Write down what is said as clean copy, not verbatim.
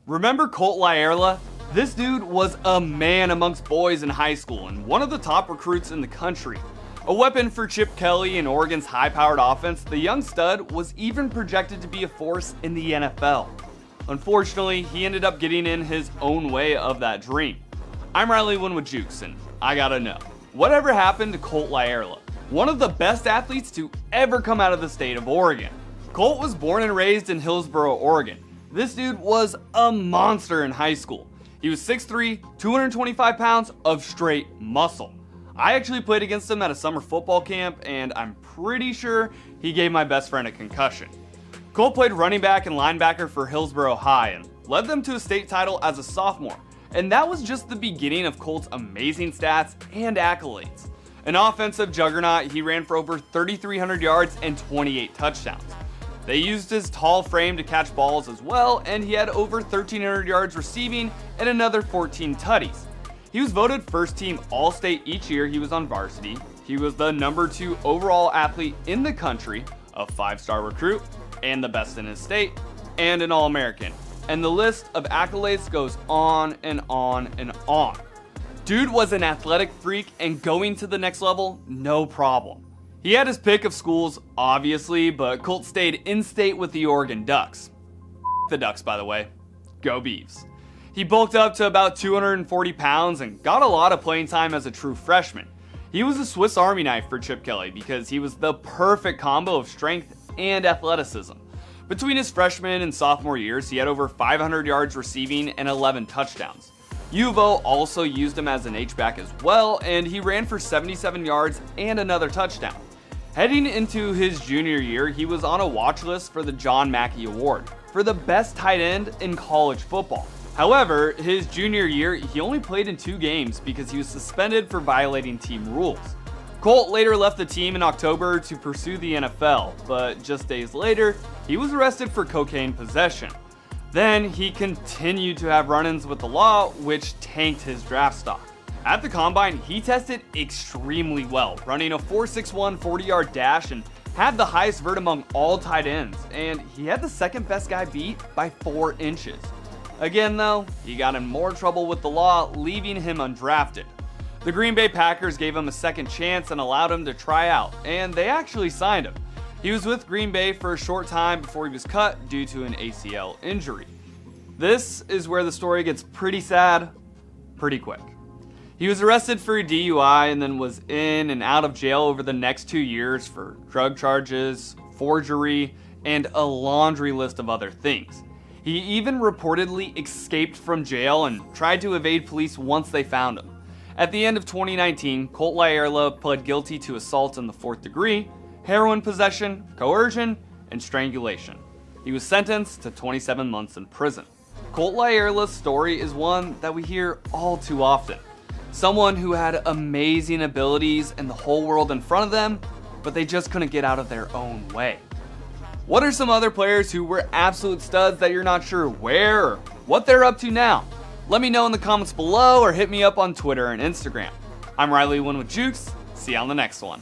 Remember Colt Lyerla? This dude was a man amongst boys in high school and one of the top recruits in the country. A weapon for Chip Kelly and Oregon's high-powered offense, the young stud was even projected to be a force in the NFL. Unfortunately, he ended up getting in his own way of that dream. I'm Winn with Jukes, and I gotta know, whatever happened to Colt Lyerla, one of the best athletes to ever come out of the state of Oregon? Colt was born and raised in Hillsboro, Oregon. This dude was a monster in high school. He was 6'3", 225 pounds of straight muscle. I actually played against him at a summer football camp, and I'm pretty sure he gave my best friend a concussion. Colt played running back and linebacker for Hillsboro High and led them to a state title as a sophomore. And that was just the beginning of Colt's amazing stats and accolades. An offensive juggernaut, he ran for over 3,300 yards and 28 touchdowns. They used his tall frame to catch balls as well, and he had over 1,300 yards receiving and another 14 tutties. He was voted first team All-State each year he was on varsity. He was the number 2 overall athlete in the country, a 5-star recruit, and the best in his state, and an All-American. And the list of accolades goes on and on and on. Dude was an athletic freak and going to the next level, no problem. He had his pick of schools, obviously, but Colt stayed in-state with the Oregon Ducks. The Ducks, by the way. Go Beavs. He bulked up to about 240 pounds and got a lot of playing time as a true freshman. He was a Swiss Army knife for Chip Kelly because he was the perfect combo of strength and athleticism. Between his freshman and sophomore years, he had over 500 yards receiving and 11 touchdowns. U of O also used him as an H-back as well, and he ran for 77 yards and another touchdown. Heading into his junior year, he was on a watch list for the John Mackey Award for the best tight end in college football. However, his junior year, he only played in 2 games because he was suspended for violating team rules. Colt later left the team in October to pursue the NFL, but just days later, he was arrested for cocaine possession. Then he continued to have run-ins with the law, which tanked his draft stock. At the combine, he tested extremely well, running a 4.61 40-yard dash and had the highest vert among all tight ends, and he had the second best guy beat by 4 inches. Again though, he got in more trouble with the law, leaving him undrafted. The Green Bay Packers gave him a second chance and allowed him to try out, and they actually signed him. He was with Green Bay for a short time before he was cut due to an ACL injury. This is where the story gets pretty sad, pretty quick. He was arrested for a DUI and then was in and out of jail over the next 2 years for drug charges, forgery, and a laundry list of other things. He even reportedly escaped from jail and tried to evade police once they found him. At the end of 2019, Colt Lyerla pled guilty to assault in the 4th degree, heroin possession, coercion, and strangulation. He was sentenced to 27 months in prison. Colt Lyerla's story is one that we hear all too often. Someone who had amazing abilities and the whole world in front of them, but they just couldn't get out of their own way. What are some other players who were absolute studs that you're not sure where or what they're up to now? Let me know in the comments below or hit me up on Twitter and Instagram. I'm Winn with Jukes. See you on the next one.